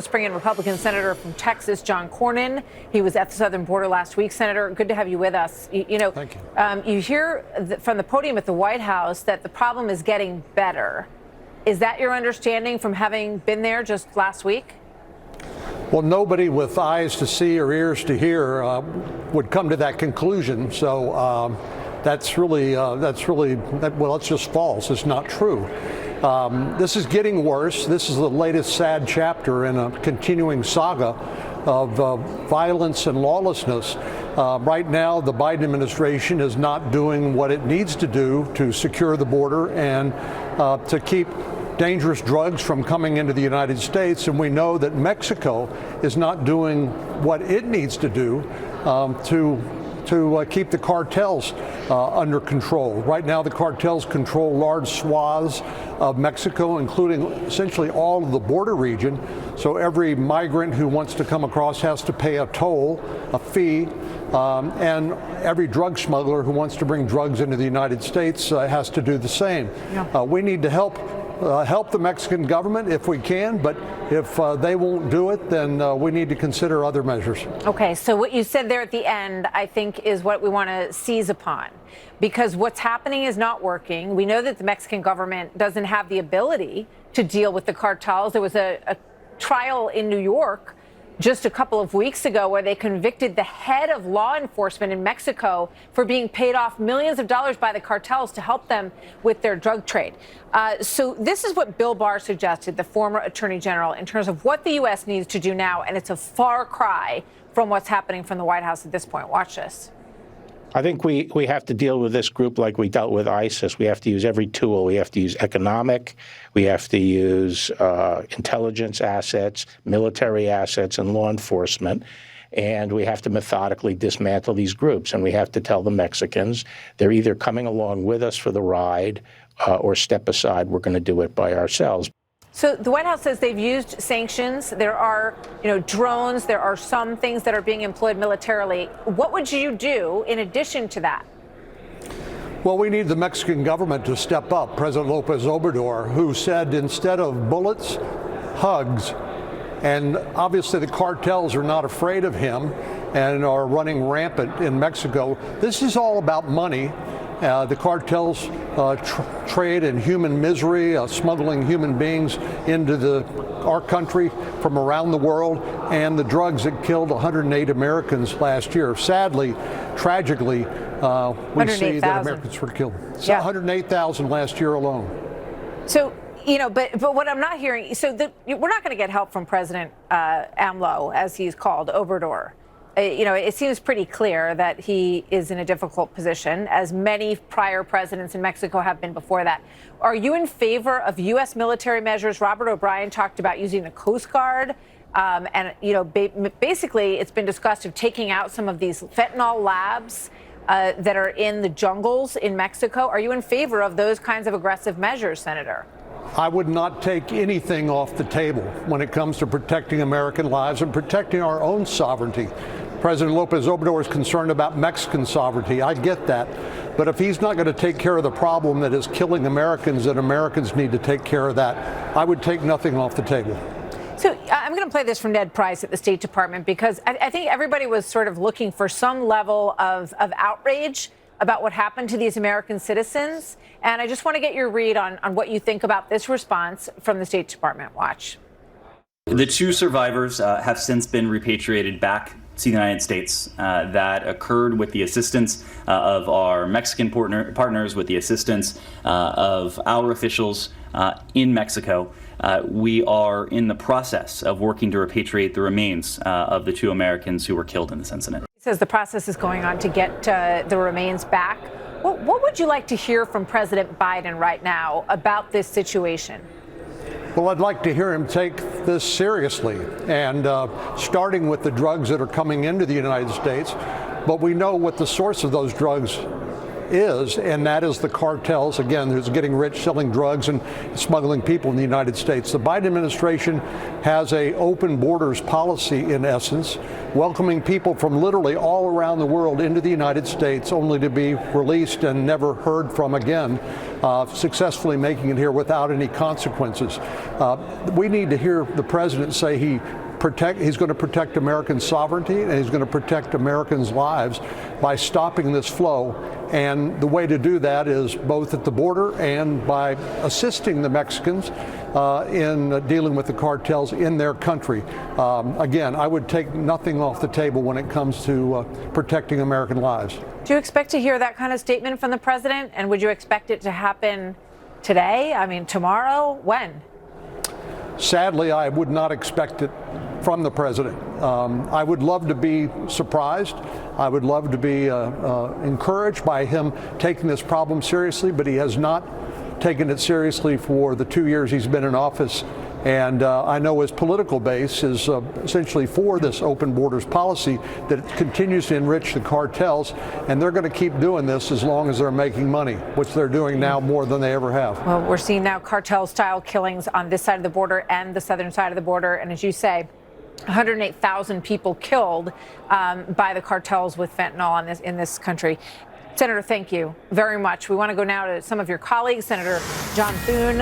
Let's bring in Republican Senator from Texas, John Cornyn. He was at the southern border last week. Senator, good to have you with us. Thank you. You hear from the podium at the White House that the problem is getting better. Is that your understanding from having been there just last week? Well, nobody with eyes to see or ears to hear would come to that conclusion. So that's just false. It's not true. This is getting worse. This is the latest sad chapter in a continuing saga of violence and lawlessness. Right now, the Biden administration is not doing what it needs to do to secure the border and to keep dangerous drugs from coming into the United States. And we know that Mexico is not doing what it needs to do to keep the cartels under control. Right now, the cartels control large swaths of Mexico, including essentially all of the border region. So every migrant who wants to come across has to pay a toll, a fee, and every drug smuggler who wants to bring drugs into the United States has to do the same. Yeah. We need to help the Mexican government if we can, but if they won't do it, then we need to consider other measures. Okay, so what you said there at the end, I think, is what we want to seize upon, because what's happening is not working. We know that the Mexican government doesn't have the ability to deal with the cartels. There was a trial in New York just a couple of weeks ago where they convicted the head of law enforcement in Mexico for being paid off millions of dollars by the cartels to help them with their drug trade. So this is what Bill Barr suggested, the former attorney general, in terms of what the U.S. needs to do now. And it's a far cry from what's happening from the White House at this point. Watch this. I think we have to deal with this group like we dealt with ISIS. We have to use every tool. We have to use economic. We have to use intelligence assets, military assets, and law enforcement. And we have to methodically dismantle these groups. And we have to tell the Mexicans they're either coming along with us for the ride or step aside. We're going to do it by ourselves. So the White House says they've used sanctions. There are, drones. There are some things that are being employed militarily. What would you do in addition to that? Well, we need the Mexican government to step up. President Lopez Obrador, who said instead of bullets, hugs. And obviously the cartels are not afraid of him and are running rampant in Mexico. This is all about money. The cartels trade in human misery, smuggling human beings into our country from around the world, and the drugs that killed 108 Americans last year. Sadly, tragically, we see that Americans were killed. So 108,000 last year alone. So, but what I'm not hearing, we're not going to get help from President AMLO, as he's called, Obrador. It seems pretty clear that he is in a difficult position, as many prior presidents in Mexico have been before that. Are you in favor of U.S. military measures? Robert O'Brien talked about using the Coast Guard. Basically, it's been discussed of taking out some of these fentanyl labs that are in the jungles in Mexico. Are you in favor of those kinds of aggressive measures, Senator? I would not take anything off the table when it comes to protecting American lives and protecting our own sovereignty. President Lopez Obrador is concerned about Mexican sovereignty. I get that. But if he's not going to take care of the problem that is killing Americans, then Americans need to take care of that. I would take nothing off the table. So I'm going to play this from Ned Price at the State Department, because I think everybody was sort of looking for some level of outrage about what happened to these American citizens. And I just want to get your read on what you think about this response from the State Department. Watch. The two survivors have since been repatriated back to the United States. That occurred with the assistance of our Mexican partners, with the assistance of our officials in Mexico. We are in the process of working to repatriate the remains of the two Americans who were killed in this incident. He says the process is going on to get the remains back. What would you like to hear from President Biden right now about this situation? Well, I'd like to hear him take this seriously, and starting with the drugs that are coming into the United States. But we know what the source of those drugs is, and that is the cartels, again, who's getting rich selling drugs and smuggling people in the United States. The Biden administration has a open borders policy, in essence, welcoming people from literally all around the world into the United States only to be released and never heard from again, successfully making it here without any consequences. We need to hear the president say he's going to protect American sovereignty and he's going to protect Americans' lives by stopping this flow. And the way to do that is both at the border and by assisting the Mexicans in dealing with the cartels in their country. Again, I would take nothing off the table when it comes to protecting American lives. Do you expect to hear that kind of statement from the president? And would you expect it to happen today? I mean, tomorrow? When? Sadly, I would not expect it from the president. I would love to be surprised. I would love to be encouraged by him taking this problem seriously, but he has not taken it seriously for the 2 years he's been in office. And I know his political base is essentially for this open borders policy that continues to enrich the cartels, and they're going to keep doing this as long as they're making money, which they're doing now more than they ever have. Well, we're seeing now cartel-style killings on this side of the border and the southern side of the border, and as you say, 108,000 people killed by the cartels with fentanyl in this country. Senator, thank you very much. We want to go now to some of your colleagues. Senator John Thune.